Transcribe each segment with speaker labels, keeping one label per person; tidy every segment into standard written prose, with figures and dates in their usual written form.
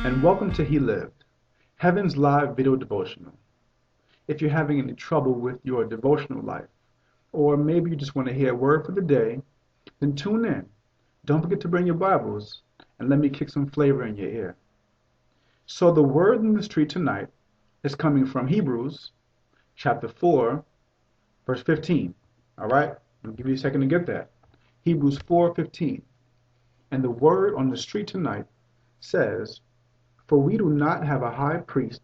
Speaker 1: and welcome to He Lived, Heaven's live video devotional. If you're having any trouble with your devotional life, or maybe you just want to hear a word for the day, then tune in. Don't forget to bring your Bibles, and let me kick some flavor in your ear. So the word in the street tonight is coming from Hebrews chapter 4, verse 15. All right? I'll give you a second to get that. Hebrews 4:15. And the word on the street tonight says, "For we do not have a high priest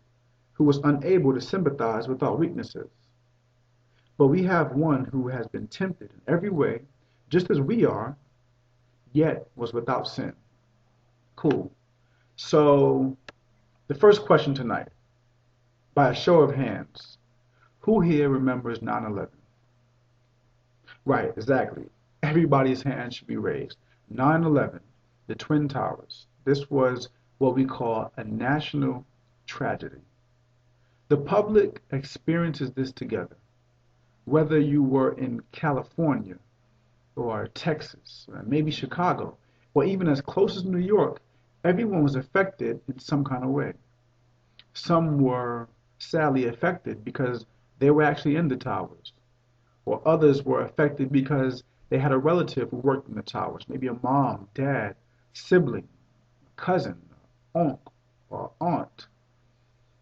Speaker 1: who was unable to sympathize with our weaknesses, but we have one who has been tempted in every way, just as we are, yet was without sin." Cool. So, the first question tonight, by a show of hands, who here remembers 9/11? Right, exactly. Everybody's hand should be raised. 9/11, the Twin Towers. This was what we call a national tragedy. The public experiences this together. Whether you were in California or Texas, or maybe Chicago, or even as close as New York, everyone was affected in some kind of way. Some were sadly affected because they were actually in the towers, or others were affected because they had a relative who worked in the towers, maybe a mom, dad, sibling, cousin, uncle, or aunt.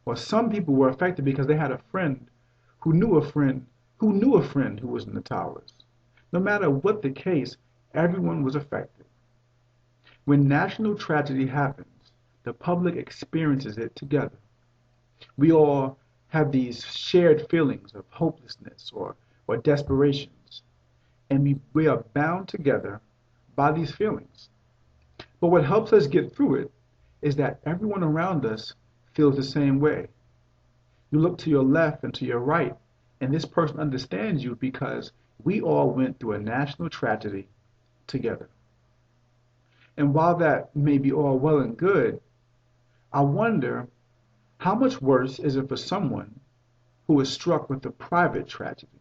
Speaker 1: Or some people were affected because they had a friend who knew a friend who knew a friend who was in the towers. No matter what the case, everyone was affected. When national tragedy happens, the public experiences it together. We all have these shared feelings of hopelessness or desperations, and we are bound together by these feelings. But what helps us get through it is that everyone around us feels the same way. You look to your left and to your right, and this person understands you because we all went through a national tragedy together. And while that may be all well and good, I wonder how much worse is it for someone who is struck with a private tragedy?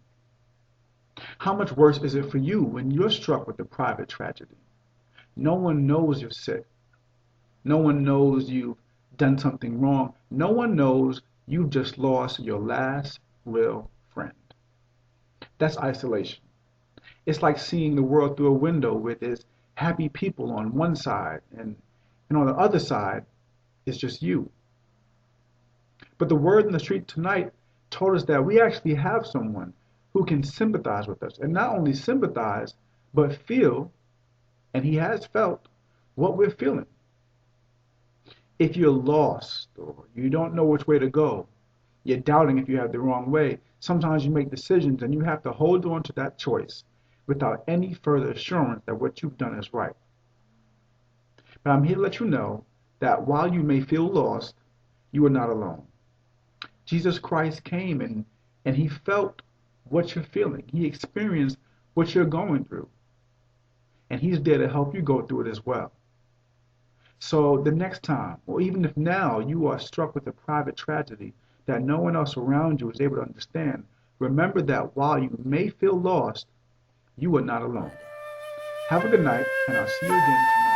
Speaker 1: How much worse is it for you when you're struck with a private tragedy? No one knows you're sick. No one knows you've done something wrong. No one knows you've just lost your last real friend. That's isolation. It's like seeing the world through a window where there's happy people on one side and on the other side it's just you. But the word in the street tonight told us that we actually have someone who can sympathize with us, and not only sympathize, but feel, and he has felt, what we're feeling. If you're lost or you don't know which way to go, you're doubting if you have the wrong way, sometimes you make decisions and you have to hold on to that choice without any further assurance that what you've done is right. But I'm here to let you know that while you may feel lost, you are not alone. Jesus Christ came and he felt what you're feeling. He experienced what you're going through. And he's there to help you go through it as well. So the next time, or even if now you are struck with a private tragedy that no one else around you is able to understand, remember that while you may feel lost, you are not alone. Have a good night, and I'll see you again tomorrow.